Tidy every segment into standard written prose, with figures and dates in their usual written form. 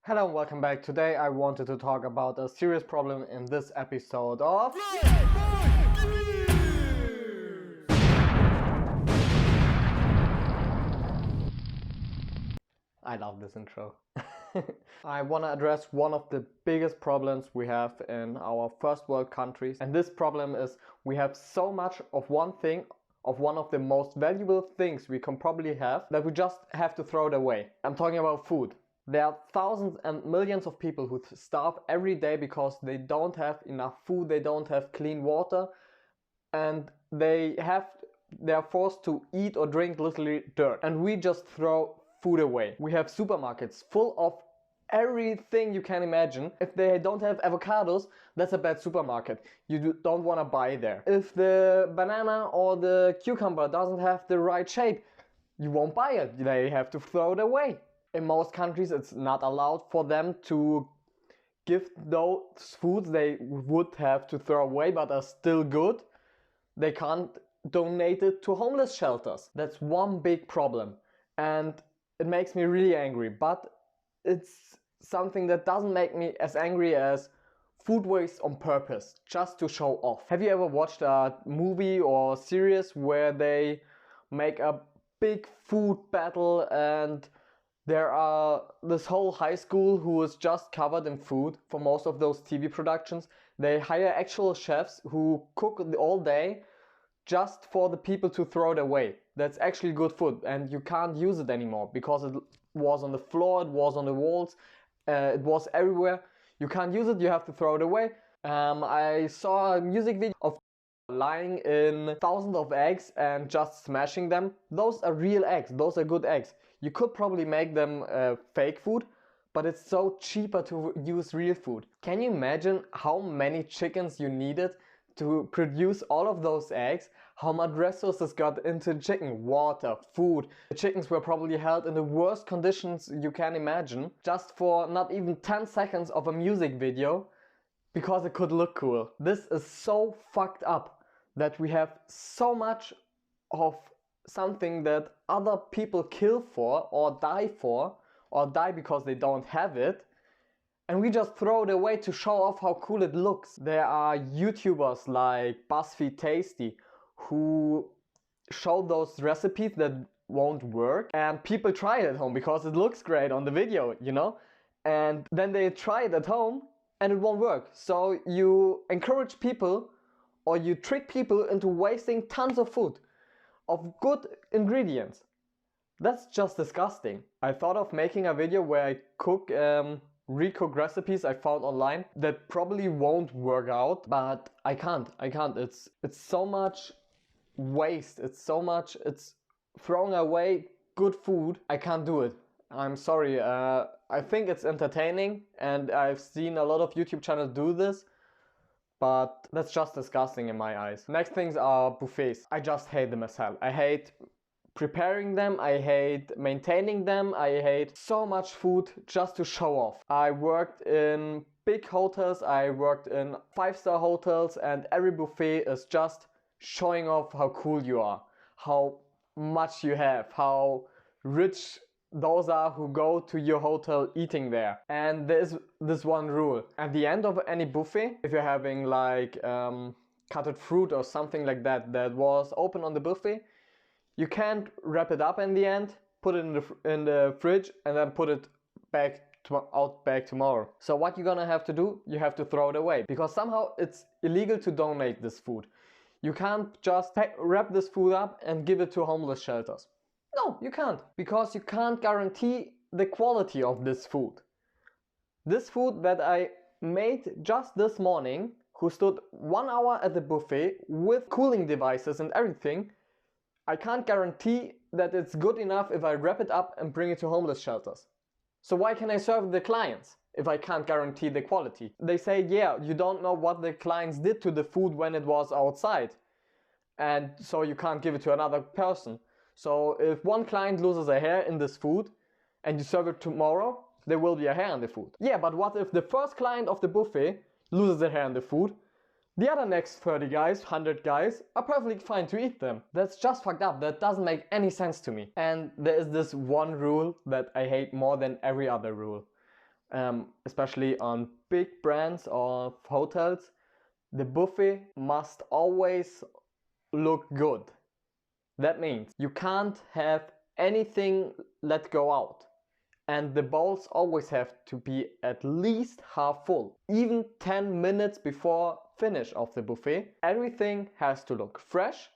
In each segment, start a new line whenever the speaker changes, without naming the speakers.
Hello and welcome back. Today I wanted to talk about a serious problem in this episode of I love this intro. I want to address one of the biggest problems we have in our first world countries, and this problem is we have so much of one thing, of one of the most valuable things we can probably have, that we just have to throw it away. I'm talking about food. There are thousands and millions of people who starve every day because they don't have enough food, they don't have clean water, and they're forced to eat or drink literally dirt. And we just throw food away. We have supermarkets full of everything you can imagine. If they don't have avocados, that's a bad supermarket. You don't want to buy there. If the banana or the cucumber doesn't have the right shape, you won't buy it. They have to throw it away. In most countries, it's not allowed for them to give those foods they would have to throw away but are still good. They can't donate it to homeless shelters. That's one big problem. And it makes me really angry. But it's something that doesn't make me as angry as food waste on purpose, just to show off. Have you ever watched a movie or series where they make a big food battle and there are this whole high school who is just covered in food for most of those TV productions? They hire actual chefs who cook all day just for the people to throw it away. That's actually good food and you can't use it anymore because it was on the floor, it was on the walls, it was everywhere. You can't use it, you have to throw it away. I saw a music video of lying in thousands of eggs and just smashing them. Those are real eggs, those are good eggs. You could probably make them fake food, but it's so cheaper to use real food. Can you imagine how many chickens you needed to produce all of those eggs? How much resources got into chicken? Water, food. The chickens were probably held in the worst conditions you can imagine, just for not even 10 seconds of a music video, because it could look cool. This is so fucked up that we have so much of something that other people kill for or die because they don't have it, and we just throw it away to show off how cool it looks. There are YouTubers like BuzzFeed Tasty who show those recipes that won't work, and people try it at home because it looks great on the video, you know, and then they try it at home and it won't work. So you encourage people or you trick people into wasting tons of food, of good ingredients. That's just disgusting. I thought of making a video where I cook recook recipes I found online that probably won't work out, but I can't. It's so much waste. It's throwing away good food. I can't do it. I'm sorry. I think it's entertaining and I've seen a lot of YouTube channels do this, but that's just disgusting in my eyes. Next things are buffets. I just hate them as hell. I hate preparing them, I hate maintaining them, I hate so much food just to show off. I worked in big hotels, I worked in 5-star hotels, and every buffet is just showing off how cool you are, how much you have, how rich those are who go to your hotel eating there. And there's this one rule. At the end of any buffet, if you're having like cutted fruit or something like that that was open on the buffet, you can't wrap it up in the end, put it in the fridge and then put it back tomorrow. So what you're gonna have to do, you have to throw it away, because somehow it's illegal to donate this food. You can't just wrap this food up and give it to homeless shelters. No, you can't, because you can't guarantee the quality of this food. This food that I made just this morning, who stood 1 hour at the buffet with cooling devices and everything, I can't guarantee that it's good enough if I wrap it up and bring it to homeless shelters. So why can I serve the clients if I can't guarantee the quality? They say, yeah, you don't know what the clients did to the food when it was outside, and so you can't give it to another person. So if one client loses a hair in this food and you serve it tomorrow, there will be a hair in the food. Yeah, but what if the first client of the buffet loses a hair in the food? The other next 30 guys, 100 guys, are perfectly fine to eat them. That's just fucked up. That doesn't make any sense to me. And there is this one rule that I hate more than every other rule. especially on big brands or hotels, the buffet must always look good. That means you can't have anything let go out. And the bowls always have to be at least half full. Even 10 minutes before finish of the buffet, everything has to look fresh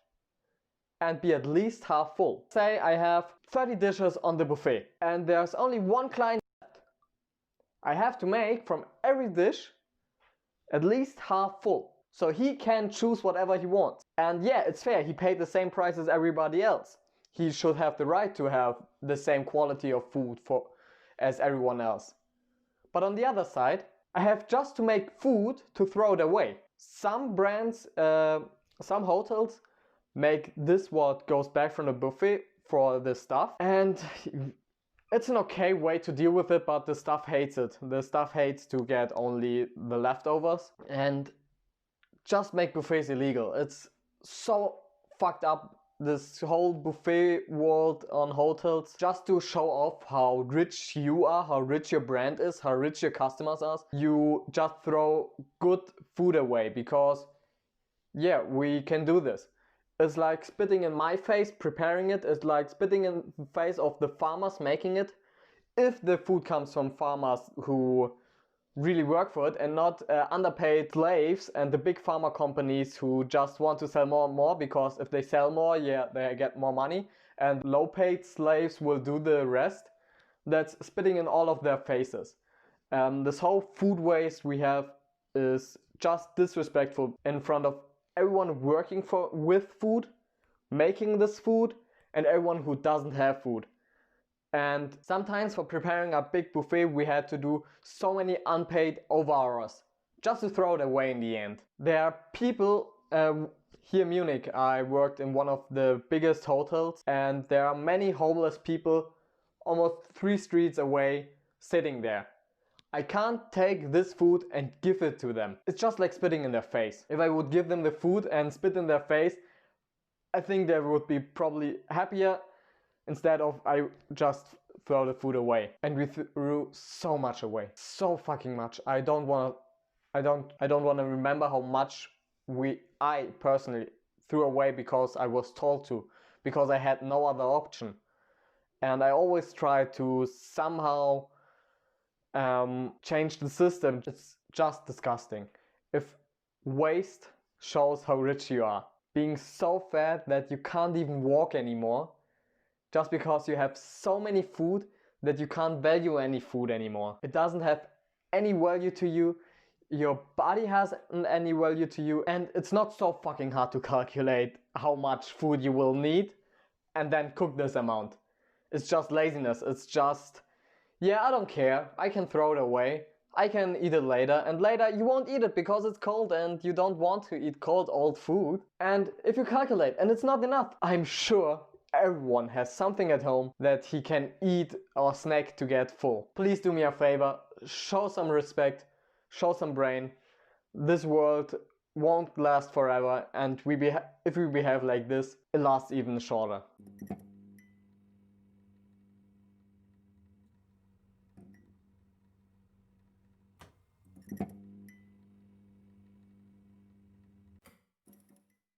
and be at least half full. Say I have 30 dishes on the buffet and there's only one client left. I have to make from every dish at least half full. So he can choose whatever he wants. And yeah, it's fair, he paid the same price as everybody else. He should have the right to have the same quality of food as everyone else. But on the other side, I have just to make food to throw it away. Some brands, some hotels make this what goes back from the buffet for the staff, and it's an okay way to deal with it, but the staff hates it. The staff hates to get only the leftovers, and just make buffets illegal. It's so fucked up, this whole buffet world on hotels, just to show off how rich you are, how rich your brand is, how rich your customers are. You just throw good food away because yeah, we can do this. It's like spitting in my face preparing it. It's like spitting in the face of the farmers making it. If the food comes from farmers who really work for it and not underpaid slaves and the big pharma companies who just want to sell more and more, because if they sell more, yeah, they get more money, and low paid slaves will do the rest. That's spitting in all of their faces. This whole food waste we have is just disrespectful in front of everyone working with food, making this food, and everyone who doesn't have food. And sometimes for preparing a big buffet we had to do so many unpaid overhours just to throw it away in the end. There are people, here in Munich I worked in one of the biggest hotels, and there are many homeless people almost 3 streets away sitting there. I can't take this food and give it to them. It's just like spitting in their face. If I would give them the food and spit in their face, I think they would be probably happier. Instead of I just throw the food away. And we threw so much away. So fucking much. I don't wanna remember how much I personally threw away because I was told to. Because I had no other option. And I always try to somehow change the system. It's just disgusting. If waste shows how rich you are. Being so fat that you can't even walk anymore. Just because you have so many food that you can't value any food anymore. It doesn't have any value to you, your body hasn't any value to you, and it's not so fucking hard to calculate how much food you will need and then cook this amount. It's just laziness, it's just, yeah, I don't care, I can throw it away, I can eat it later, and later you won't eat it because it's cold and you don't want to eat cold old food. And if you calculate and it's not enough, I'm sure everyone has something at home that he can eat or snack to get full. Please do me a favor, show some respect, show some brain. This world won't last forever, and if we behave like this, it lasts even shorter.